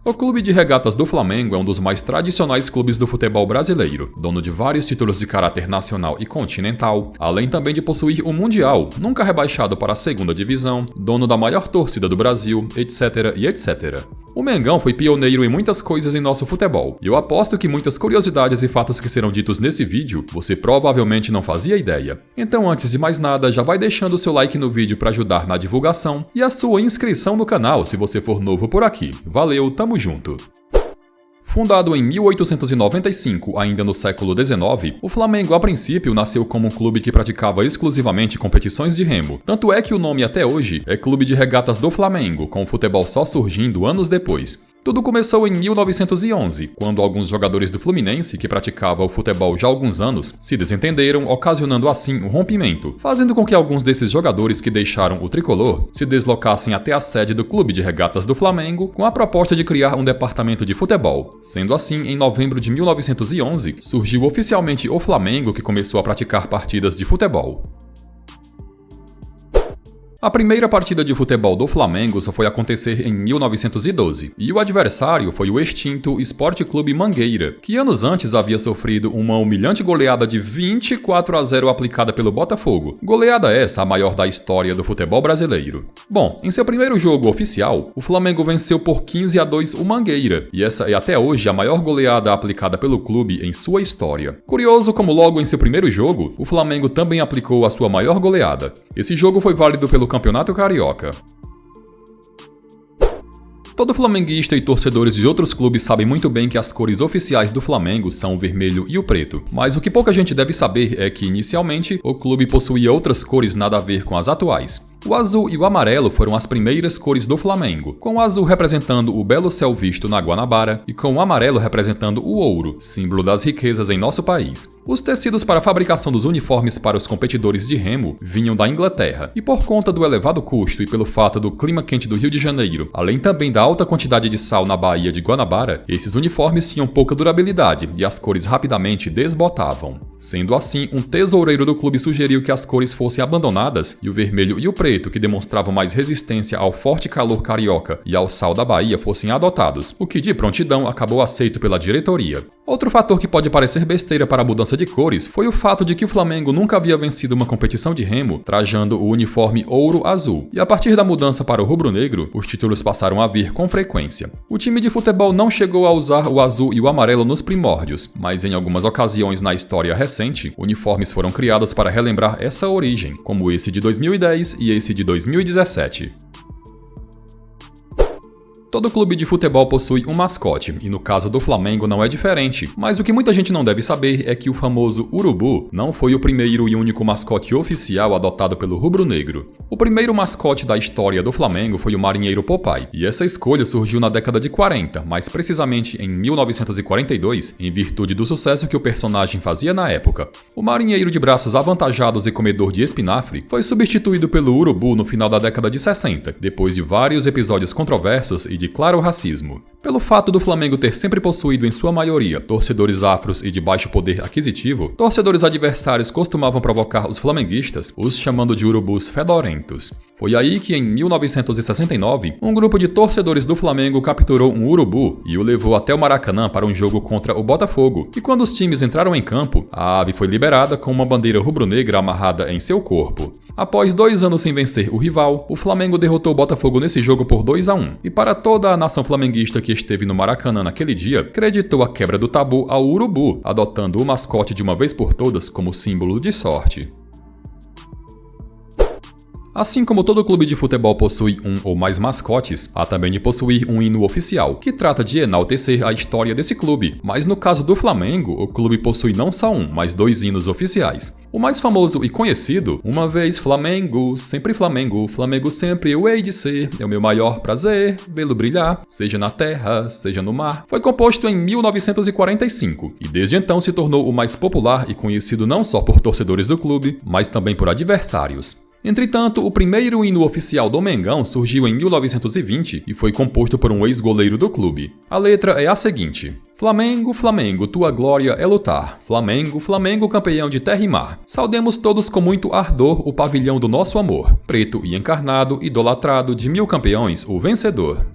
O Clube de Regatas do Flamengo é um dos mais tradicionais clubes do futebol brasileiro, dono de vários títulos de caráter nacional e continental, além também de possuir o Mundial, nunca rebaixado para a segunda divisão, dono da maior torcida do Brasil, etc e etc. O Mengão foi pioneiro em muitas coisas em nosso futebol, e eu aposto que muitas curiosidades e fatos que serão ditos nesse vídeo você provavelmente não fazia ideia. Então, antes de mais nada, já vai deixando o seu like no vídeo para ajudar na divulgação e a sua inscrição no canal se você for novo por aqui. Valeu, tamo junto! Fundado em 1895, ainda no século XIX, o Flamengo a princípio nasceu como um clube que praticava exclusivamente competições de remo. Tanto é que o nome até hoje é Clube de Regatas do Flamengo, com o futebol só surgindo anos depois. Tudo começou em 1911, quando alguns jogadores do Fluminense, que praticavam o futebol já há alguns anos, se desentenderam, ocasionando assim um rompimento, fazendo com que alguns desses jogadores que deixaram o tricolor se deslocassem até a sede do Clube de Regatas do Flamengo com a proposta de criar um departamento de futebol. Sendo assim, em novembro de 1911, surgiu oficialmente o Flamengo, que começou a praticar partidas de futebol. A primeira partida de futebol do Flamengo só foi acontecer em 1912, e o adversário foi o extinto Esporte Clube Mangueira, que anos antes havia sofrido uma humilhante goleada de 24-0 aplicada pelo Botafogo. Goleada essa a maior da história do futebol brasileiro. Bom, em seu primeiro jogo oficial, o Flamengo venceu por 15-2 o Mangueira, e essa é até hoje a maior goleada aplicada pelo clube em sua história. Curioso como logo em seu primeiro jogo, o Flamengo também aplicou a sua maior goleada. Esse jogo foi válido pelo Campeonato Carioca. Todo flamenguista e torcedores de outros clubes sabem muito bem que as cores oficiais do Flamengo são o vermelho e o preto, mas o que pouca gente deve saber é que, inicialmente, o clube possuía outras cores nada a ver com as atuais. O azul e o amarelo foram as primeiras cores do Flamengo, com o azul representando o belo céu visto na Guanabara e com o amarelo representando o ouro, símbolo das riquezas em nosso país. Os tecidos para a fabricação dos uniformes para os competidores de remo vinham da Inglaterra, e por conta do elevado custo e pelo fato do clima quente do Rio de Janeiro, além também da alta quantidade de sal na Baía de Guanabara, esses uniformes tinham pouca durabilidade e as cores rapidamente desbotavam. Sendo assim, um tesoureiro do clube sugeriu que as cores fossem abandonadas e o vermelho e o preto, que demonstravam mais resistência ao forte calor carioca e ao sal da Bahia, fossem adotados, o que de prontidão acabou aceito pela diretoria. Outro fator que pode parecer besteira para a mudança de cores foi o fato de que o Flamengo nunca havia vencido uma competição de remo trajando o uniforme ouro-azul, e a partir da mudança para o rubro-negro, os títulos passaram a vir com frequência. O time de futebol não chegou a usar o azul e o amarelo nos primórdios, mas em algumas ocasiões na história recente, uniformes foram criados para relembrar essa origem, como esse de 2010 e esse de 2017. Todo clube de futebol possui um mascote, e no caso do Flamengo não é diferente, mas o que muita gente não deve saber é que o famoso urubu não foi o primeiro e único mascote oficial adotado pelo rubro-negro. O primeiro mascote da história do Flamengo foi o marinheiro Popeye, e essa escolha surgiu na década de 40, mais precisamente em 1942, em virtude do sucesso que o personagem fazia na época. O marinheiro de braços avantajados e comedor de espinafre foi substituído pelo urubu no final da década de 60, depois de vários episódios controversos e de claro racismo. Pelo fato do Flamengo ter sempre possuído em sua maioria torcedores afros e de baixo poder aquisitivo, torcedores adversários costumavam provocar os flamenguistas, os chamando de urubus fedorentos. Foi aí que, em 1969, um grupo de torcedores do Flamengo capturou um urubu e o levou até o Maracanã para um jogo contra o Botafogo, e quando os times entraram em campo, a ave foi liberada com uma bandeira rubro-negra amarrada em seu corpo. Após 2 anos sem vencer o rival, o Flamengo derrotou o Botafogo nesse jogo por 2-1, e para toda a nação flamenguista que esteve no Maracanã naquele dia, creditou a quebra do tabu ao urubu, adotando o mascote de uma vez por todas como símbolo de sorte. Assim como todo clube de futebol possui um ou mais mascotes, há também de possuir um hino oficial, que trata de enaltecer a história desse clube, mas no caso do Flamengo, o clube possui não só um, mas 2 hinos oficiais. O mais famoso e conhecido, Uma vez Flamengo, sempre Flamengo, Flamengo sempre eu hei de ser, é o meu maior prazer, vê-lo brilhar, seja na terra, seja no mar, foi composto em 1945, e desde então se tornou o mais popular e conhecido não só por torcedores do clube, mas também por adversários. Entretanto, o primeiro hino oficial do Mengão surgiu em 1920 e foi composto por um ex-goleiro do clube. A letra é a seguinte: Flamengo, Flamengo, tua glória é lutar. Flamengo, Flamengo, campeão de terra e mar. Saudemos todos com muito ardor o pavilhão do nosso amor. Preto e encarnado, idolatrado de 1000 campeões, o vencedor.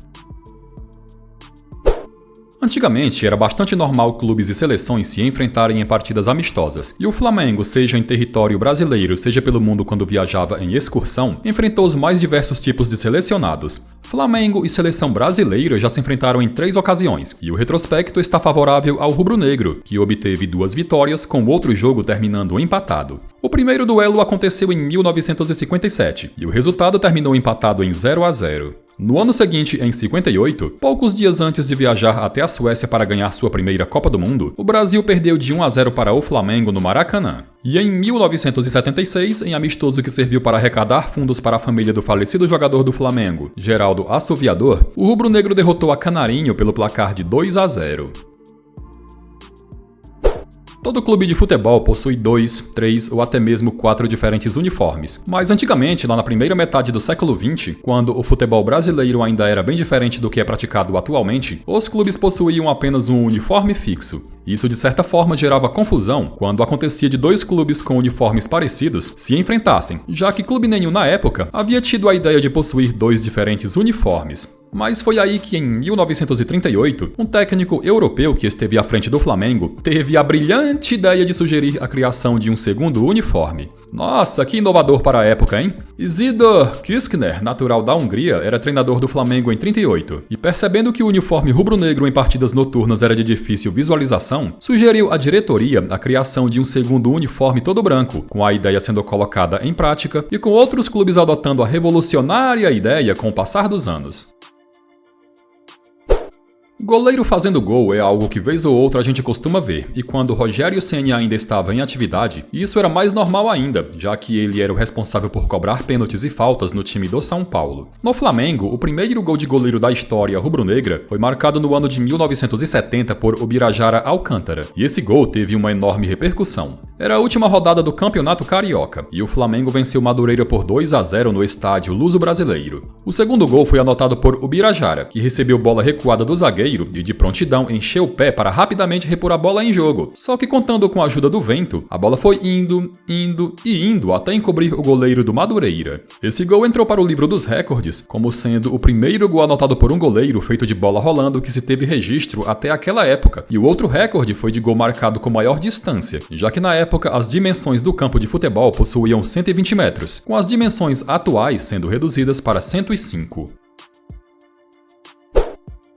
Antigamente, era bastante normal clubes e seleções se enfrentarem em partidas amistosas, e o Flamengo, seja em território brasileiro, seja pelo mundo quando viajava em excursão, enfrentou os mais diversos tipos de selecionados. Flamengo e seleção brasileira já se enfrentaram em 3 ocasiões, e o retrospecto está favorável ao rubro-negro, que obteve 2 vitórias, com o outro jogo terminando empatado. O primeiro duelo aconteceu em 1957, e o resultado terminou empatado em 0-0. No ano seguinte, em 58, poucos dias antes de viajar até a Suécia para ganhar sua primeira Copa do Mundo, o Brasil perdeu de 1-0 para o Flamengo no Maracanã. E em 1976, em amistoso que serviu para arrecadar fundos para a família do falecido jogador do Flamengo, Geraldo Assoviador, o rubro-negro derrotou a Canarinho pelo placar de 2-0. Todo clube de futebol possui 2, 3 ou até mesmo 4 diferentes uniformes, mas antigamente, lá na primeira metade do século XX, quando o futebol brasileiro ainda era bem diferente do que é praticado atualmente, os clubes possuíam apenas um uniforme fixo. Isso de certa forma gerava confusão quando acontecia de 2 clubes com uniformes parecidos se enfrentassem, já que clube nenhum na época havia tido a ideia de possuir 2 diferentes uniformes. Mas foi aí que, em 1938, um técnico europeu que esteve à frente do Flamengo teve a brilhante ideia de sugerir a criação de um segundo uniforme. Nossa, que inovador para a época, hein? Isidor Kiskner, natural da Hungria, era treinador do Flamengo em 38, e percebendo que o uniforme rubro-negro em partidas noturnas era de difícil visualização, sugeriu à diretoria a criação de um segundo uniforme todo branco, com a ideia sendo colocada em prática e com outros clubes adotando a revolucionária ideia com o passar dos anos. Goleiro fazendo gol é algo que vez ou outra a gente costuma ver, e quando Rogério Ceni ainda estava em atividade, isso era mais normal ainda, já que ele era o responsável por cobrar pênaltis e faltas no time do São Paulo. No Flamengo, o primeiro gol de goleiro da história rubro-negra foi marcado no ano de 1970 por Ubirajara Alcântara, e esse gol teve uma enorme repercussão. Era a última rodada do Campeonato Carioca, e o Flamengo venceu Madureira por 2-0 no estádio Luso-Brasileiro. O segundo gol foi anotado por Ubirajara, que recebeu bola recuada do zagueiro e de prontidão encheu o pé para rapidamente repor a bola em jogo. Só que contando com a ajuda do vento, a bola foi indo até encobrir o goleiro do Madureira. Esse gol entrou para o livro dos recordes, como sendo o primeiro gol anotado por um goleiro feito de bola rolando que se teve registro até aquela época, e o outro recorde foi de gol marcado com maior distância, já que na época as dimensões do campo de futebol possuíam 120 metros, com as dimensões atuais sendo reduzidas para 105.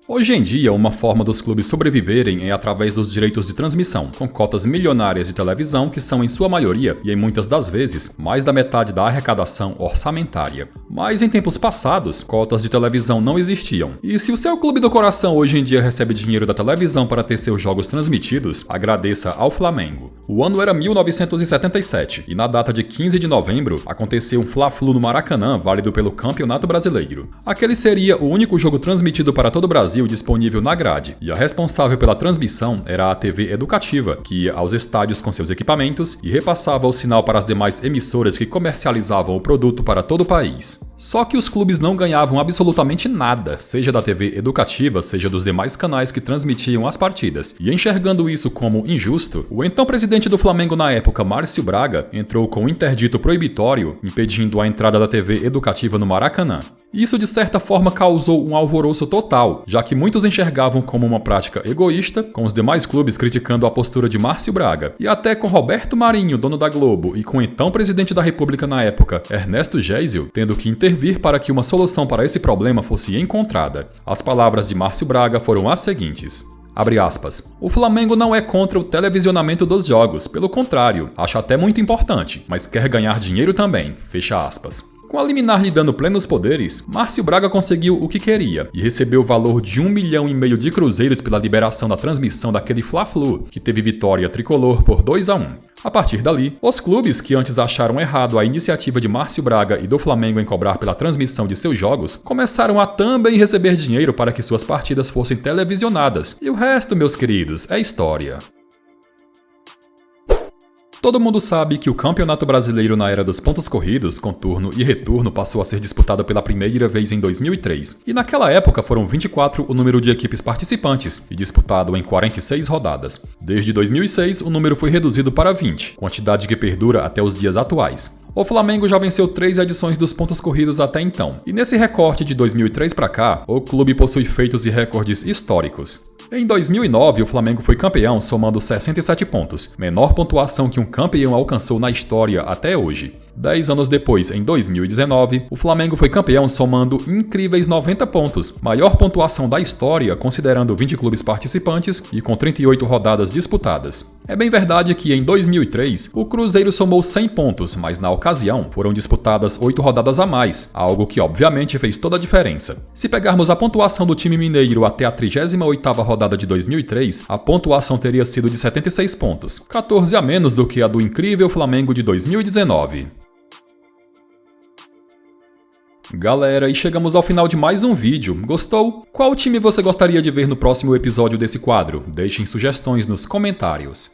Hoje em dia, uma forma dos clubes sobreviverem é através dos direitos de transmissão, com cotas milionárias de televisão que são, em sua maioria, e em muitas das vezes, mais da metade da arrecadação orçamentária. Mas em tempos passados, cotas de televisão não existiam. E se o seu clube do coração hoje em dia recebe dinheiro da televisão para ter seus jogos transmitidos, agradeça ao Flamengo. O ano era 1977, e na data de 15 de novembro, aconteceu um Fla-Flu no Maracanã, válido pelo Campeonato Brasileiro. Aquele seria o único jogo transmitido para todo o Brasil disponível na grade, e a responsável pela transmissão era a TV Educativa, que ia aos estádios com seus equipamentos e repassava o sinal para as demais emissoras que comercializavam o produto para todo o país. Só que os clubes não ganhavam absolutamente nada, seja da TV Educativa, seja dos demais canais que transmitiam as partidas, e enxergando isso como injusto, o então presidente do Flamengo na época, Márcio Braga, entrou com um interdito proibitório, impedindo a entrada da TV Educativa no Maracanã. Isso de certa forma causou um alvoroço total, já que muitos enxergavam como uma prática egoísta, com os demais clubes criticando a postura de Márcio Braga, e até com Roberto Marinho, dono da Globo, e com o então presidente da República na época, Ernesto Geisel, tendo que intervir para que uma solução para esse problema fosse encontrada. As palavras de Márcio Braga foram as seguintes: abre aspas. O Flamengo não é contra o televisionamento dos jogos, pelo contrário, acha até muito importante, mas quer ganhar dinheiro também, fecha aspas. Com a liminar lhe dando plenos poderes, Márcio Braga conseguiu o que queria e recebeu o valor de 1,5 milhão de cruzeiros pela liberação da transmissão daquele Fla-Flu, que teve vitória tricolor por 2-1. A partir dali, os clubes que antes acharam errado a iniciativa de Márcio Braga e do Flamengo em cobrar pela transmissão de seus jogos, começaram a também receber dinheiro para que suas partidas fossem televisionadas. E o resto, meus queridos, é história. Todo mundo sabe que o Campeonato Brasileiro na era dos pontos corridos, com turno e retorno, passou a ser disputado pela primeira vez em 2003. E naquela época foram 24 o número de equipes participantes, e disputado em 46 rodadas. Desde 2006, o número foi reduzido para 20, quantidade que perdura até os dias atuais. O Flamengo já venceu 3 edições dos pontos corridos até então. E nesse recorte de 2003 para cá, o clube possui feitos e recordes históricos. Em 2009, o Flamengo foi campeão somando 67 pontos, menor pontuação que um campeão alcançou na história até hoje. 10 anos depois, em 2019, o Flamengo foi campeão somando incríveis 90 pontos, maior pontuação da história considerando 20 clubes participantes e com 38 rodadas disputadas. É bem verdade que em 2003 o Cruzeiro somou 100 pontos, mas na ocasião foram disputadas 8 rodadas a mais, algo que obviamente fez toda a diferença. Se pegarmos a pontuação do time mineiro até a 38ª rodada de 2003, a pontuação teria sido de 76 pontos, 14 a menos do que a do incrível Flamengo de 2019. Galera, e chegamos ao final de mais um vídeo. Gostou? Qual time você gostaria de ver no próximo episódio desse quadro? Deixem sugestões nos comentários.